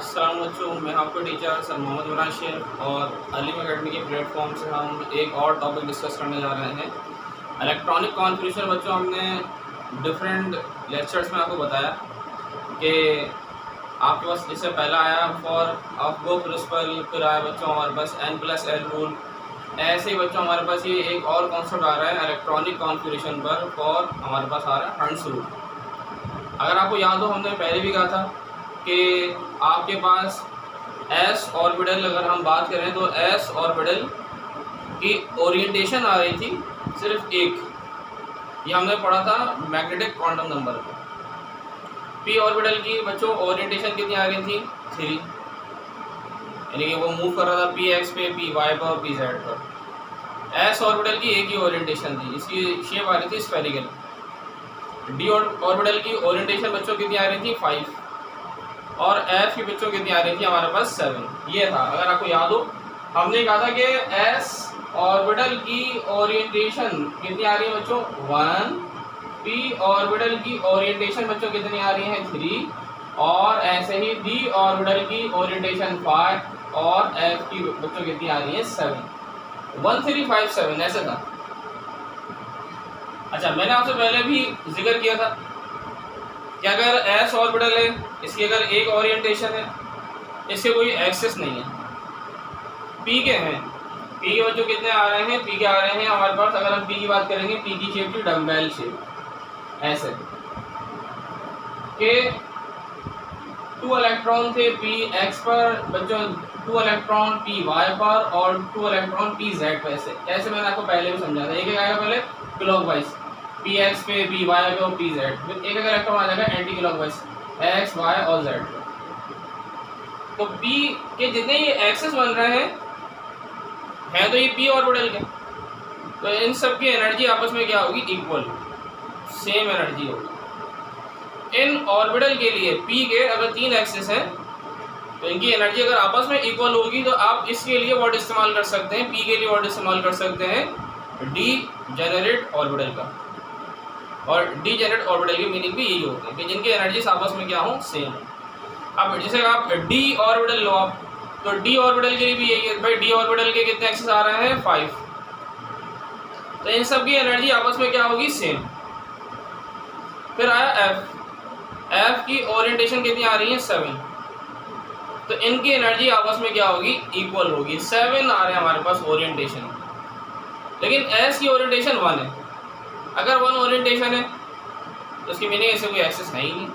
अस्सलाम बच्चों, मैं आपका टीचर सर मोहम्मद इमरान शेख और अलीम अकेडमी के प्लेटफॉर्म से हम एक और टॉपिक डिस्कस करने जा रहे हैं। इलेक्ट्रॉनिक कॉन्फ़िगरेशन बच्चों, हमने डिफरेंट लेक्चर्स में आपको बताया कि आपके पास इससे पहला आया फॉर ऑफ गो प्रिंसिपल, फिर आया बच्चों हमारे पास N+L रूल। ऐसे ही बच्चों हमारे पास ये एक और कॉन्सेप्ट आ रहा है इलेक्ट्रॉनिक कॉन्फ़िगरेशन पर, फॉर हमारे पास आ रहा है हंट्स रूल। अगर आपको याद हो, हमने पहले भी कहा था कि आपके पास एस ऑर्बिटल, अगर हम बात करें तो एस ऑर्बिटल की ओरिएंटेशन आ रही थी सिर्फ एक, ये हमने पढ़ा था मैग्नेटिक क्वांटम नंबर पे। पी ऑर्बिटल की बच्चों ओरिएंटेशन कितनी आ रही थी? 3, यानी कि वो मूव कर रहा था पी एक्स पे, पी वाई पर, पी जेड पर। एस ऑर्बिटल की एक ही ओरिएंटेशन थी, इसकी शेप आ रही थी स्फेरिकल। डी ऑर्बिटल की ओरिएंटेशन बच्चों कितनी आ रही थी? 5, और एफ की बच्चों कितनी आ रही थी हमारे पास? 7। ये था, अगर आपको याद हो, हमने कहा था कि एस ऑर्बिटल की ओरिएंटेशन कितनी आ रही है बच्चों? 1। पी ऑर्बिटल की ओरिएंटेशन बच्चों कितनी आ रही है? 3, और ऐसे ही डी ऑर्बिटल की ओरिएंटेशन 5, और एफ की बच्चों कितनी आ रही है? 7। 1 3 5 7 ऐसे था। अच्छा, मैंने आपसे पहले भी जिक्र किया था कि अगर एस ऑर्बिटल है, इसकी अगर एक ओरिएंटेशन है, इसके कोई एक्सेस नहीं है। पी के हैं, पी के बच्चों कितने आ रहे हैं? पी के आ रहे हैं हमारे पास, अगर हम पी की बात करेंगे, पी की शेप थी डम्बेल शेप, ऐसे के 2 इलेक्ट्रॉन थे पी एक्स पर बच्चों, 2 इलेक्ट्रॉन पी वाई पर, और 2 इलेक्ट्रॉन पी जेड पर। ऐसे मैंने आपको पहले भी समझा था। एक एक आएगा पहले क्लॉकवाइज, पी एक्स पे, पी वाई पे और पी जेड, फिर एक इलेक्ट्रॉन आ जाएगा एंटी क्लॉकवाइज, एक्स वाई और जेड पे। तो पी के जितने ये एक्सेस बन रहे हैं तो ये पी ऑर्बिटल के, तो इन सब की एनर्जी आपस में क्या होगी? इक्वल, सेम एनर्जी होगी। इन ऑर्बिटल के लिए पी के अगर 3 एक्सेस हैं तो इनकी एनर्जी अगर आपस में इक्वल होगी, तो आप इसके लिए वर्ड इस्तेमाल कर सकते हैं, पी के लिए वर्ड इस्तेमाल कर सकते हैं डी जेनरेट ऑर्बिटल का। और डी जेनरेट ऑर्बिटल की मीनिंग भी यही होती है कि जिनकी एनर्जीज आपस में क्या हो? सेम। अब जैसे आप डी ऑर्बिटल लो आप, तो डी ऑर्बिटल के लिए भी यही है भाई, डी ऑर्बिटल के कितने एक्सेस आ रहे हैं? 5, तो इन सब की एनर्जी आपस में क्या होगी? सेम। फिर आया एफ, एफ की ओरिएंटेशन कितनी आ रही है? 7, तो इनकी एनर्जी आपस में क्या होगी? इक्वल होगी। 7 आ रहे हैं हमारे पास ओरिएंटेशन, लेकिन एस की ओरिएंटेशन 1 है। अगर 1 ओरिएंटेशन है तो इसकी मीनिंग ऐसे कोई एक्सेस है ही नहीं,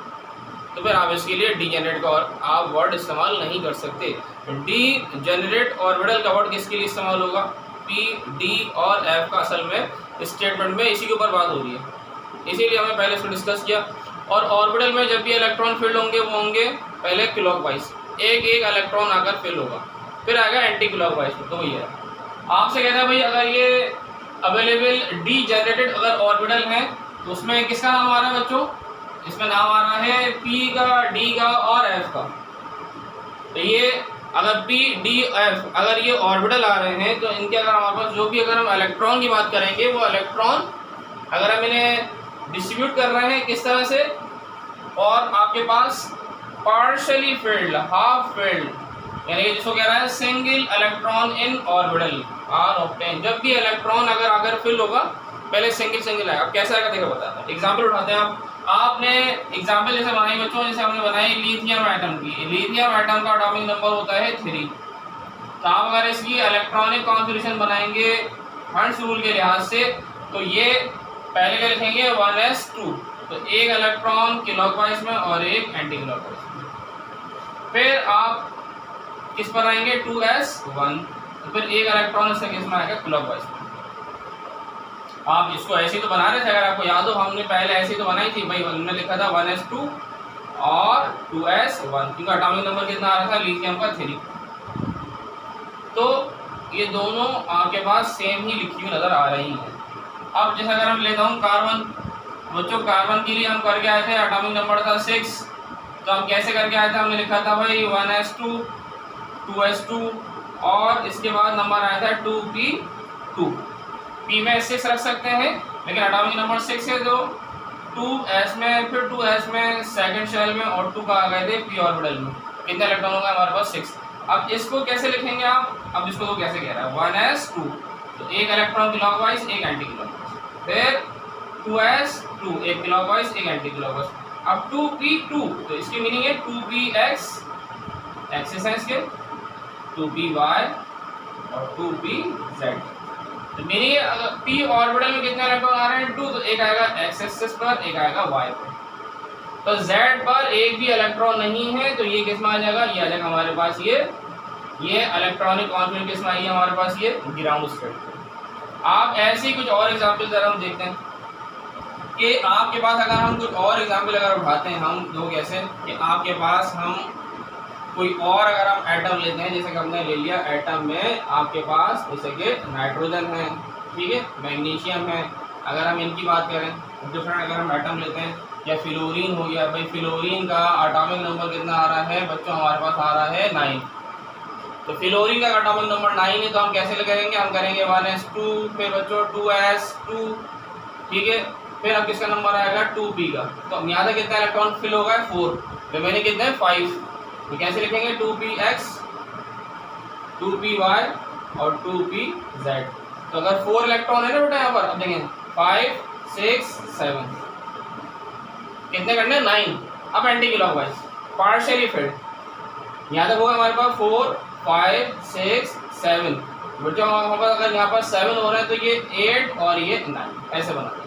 तो फिर आप इसके लिए डी जेनरेट का आप वर्ड इस्तेमाल नहीं कर सकते। डी जेनरेट ऑर्बिटल का वर्ड किसके लिए इस्तेमाल होगा? पी, डी और एफ का असल में स्टेटमेंट में इसी के ऊपर बात हो रही है, इसीलिए हमें पहले इसको डिस्कस किया। और ऑर्बिटल में जब भी इलेक्ट्रॉन फिल होंगे वो होंगे पहले क्लॉकवाइज, एक एक इलेक्ट्रॉन आकर फिल होगा, फिर आएगा एंटी क्लॉकवाइज। तो वही है, आपसे कहता है भाई अगर ये अवेलेबल डी जनरेटेड अगर ऑर्बिटल है तो उसमें किसका नाम आ रहा है बच्चों? इसमें नाम आ रहा है पी का, डी का और एफ का। तो ये अगर पी, डी, एफ अगर ये ऑर्बिटल आ रहे हैं तो इनके अगर हमारे पास जो भी अगर हम इलेक्ट्रॉन की बात करेंगे, वो इलेक्ट्रॉन अगर हम इन्हें डिस्ट्रीब्यूट कर रहे हैं किस तरह से, और आपके पास पार्शली फिल्ड, हाफ फिल्ड, यानी जिसको कह रहा है single electron in orbital are obtain. जब भी इलेक्ट्रॉन अगर फिल होगा पहले सिंगल आएगा। अब कैसे आएगा देखो बताते हैं। एग्जांपल उठाते हैं आपने एग्जांपल जैसे बनाई बच्चों, जैसे हमने बनाई लिथियम एटम की। लिथियम एटम का एटॉमिक नंबर होता है 3। तो आप अगर इसकी इलेक्ट्रॉनिक कॉन्फ़िगरेशन बनाएंगे हंट्स रूल के लिहाज से, तो ये पहले क्या लिखेंगे? 1s2, तो एक इलेक्ट्रॉन क्लॉकवाइज में और एक एंटी क्लॉकवाइज में। फिर आप किस पर आएंगे? 2s1, तो फिर एक इलेक्ट्रॉन इससे किस में आएगा? क्लॉकवाइज में। आप इसको ऐसे ही तो बना रहे थे, अगर आपको याद हो, हमने पहले ऐसे ही तो बनाई थी भाई। हमने लिखा था 1s2 और 2s1, क्योंकि एटॉमिक नंबर कितना आ रहा था लिथियम का? 3। तो ये दोनों आपके पास सेम ही लिखी हुई नजर आ रही हैं। अब जैसे अगर हम लेता हूँ कार्बन, बच्चों कार्बन के लिए हम करके आए थे, एटॉमिक नंबर था 6, तो हम कैसे करके आए थे? हमने लिखा था भाई 1s2, 2s2 और इसके बाद नंबर आया था 2p2। पी में 6 रख सकते हैं, लेकिन एटॉमिक नंबर 6 है, तो 2s में, फिर 2s में सेकंड शेल में और 2 कहाँ गए थे? पी ऑर्बिटल में। कितने इलेक्ट्रॉन होंगे हमारे पास 6। अब इसको कैसे लिखेंगे आप, अब इसको तो कैसे कह रहा है 1s2, तो एक इलेक्ट्रॉन क्लॉकवाइज एक एंटी क्लॉकवाइज, फिर 2s2 एक क्लॉकवाइज एक एंटी क्लॉकवाइज। अब 2p2 तो इसकी मीनिंग है 2px एक्सिस है इसके, 2py और 2pz। तो मीनिंग है अगर p ऑर्बिटल में कितने इलेक्ट्रॉन आ रहे हैं 2, तो एक आएगा x एक्सिस पर एक आएगा y पर। तो z पर एक भी इलेक्ट्रॉन नहीं है, तो ये किस में आ जाएगा, ये आ जाएगा हमारे पास ये इलेक्ट्रॉनिक कॉन्फिगरेशन किस में आई है हमारे पास, ये ग्राउंड स्टेट। आप ऐसे ही कुछ और एग्जांपल जरा हम देखते हैं कि आपके पास अगर हम कुछ और एग्जांपल अगर उठाते हैं हम लोग ऐसे कि आपके पास हम कोई और अगर हम एटम लेते हैं, जैसे कि हमने ले लिया एटम में आपके पास जैसे कि नाइट्रोजन है, ठीक है, मैग्नीशियम है, अगर हम इनकी बात करें डिफरेंट अगर हम एटम लेते हैं, या फ्लोरीन हो गया, भाई फ्लोरीन का एटॉमिक नंबर कितना आ रहा है बच्चों, हमारे पास आ रहा है 9। तो फ्लोरीन का एटॉमिक नंबर 9 है, तो हम कैसे करेंगे, हम करेंगे 1s2, फिर बच्चों 2s2, ठीक है, फिर अब किसका नंबर आएगा 2p का। तो हम यहाँ से कितना इलेक्ट्रॉन फिल होगा 4, तो मैंने कितने 5, तो कैसे लिखेंगे 2px 2py और 2pz। तो अगर 4 इलेक्ट्रॉन है ना बेटा यहाँ पर, अब देखें 5 6 7 कितने करने 9। अब एंटी क्लॉकवाइज पार्शियली फिल्ड, यहाँ तक होगा हमारे पास 4 5 6 7, बच्चों हमारे पास अगर यहाँ पर 7 हो रहा है तो ये 8 और ये 9 ऐसे बना दें।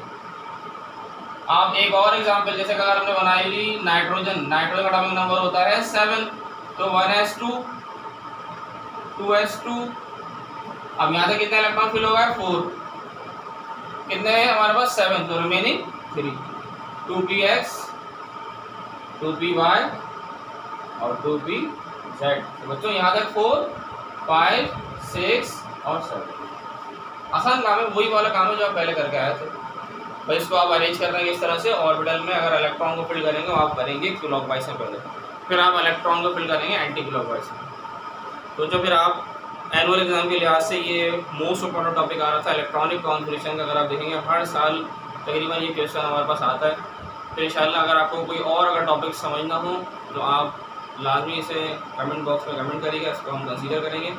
आप एक और एग्जांपल जैसे अगर हमने बनाई ली नाइट्रोजन का एटॉमिक नंबर होता है 7, तो 1s2 2s2, अब यहाँ तक कितने इलेक्ट्रॉन फिल होगा 4, कितने हैं हमारे पास 7, तो रिमेनिंग 3, 2px 2py और 2pz। तो बच्चों यहाँ तक 4 5 6 और 7 आसान काम है, वही वाला काम है जो आप पहले करके आए थे। भाई इसको आप अरेंज कर रहे हैं इस तरह से, ऑर्बिटल में अगर इलेक्ट्रॉन को फिल करेंगे आप करेंगे क्लॉकवाइज से पहले, फिर आप इलेक्ट्रॉन को फिल करेंगे एंटी क्लॉकवाइज से। तो जो फिर आप एनुअल एग्जाम के लिहाज से ये मोस्ट इंपॉर्टेंट टॉपिक आ रहा था इलेक्ट्रॉनिक कॉन्फिगरेशन का। अगर आप देखेंगे हर साल तकरीबन ये क्वेश्चन हमारे पास आता है। तो इंशाल्लाह अगर आपको कोई और अगर टॉपिक समझना हो तो आप लाजमी इसे कमेंट बॉक्स में कमेंट करिएगा, इसको हम कंसीडर करेंगे,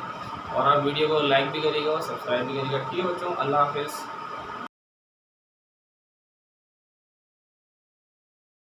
और आप वीडियो को लाइक भी करिएगा और सब्सक्राइब भी करिएगा। ठीक है बच्चों, अल्लाह हाफिज़।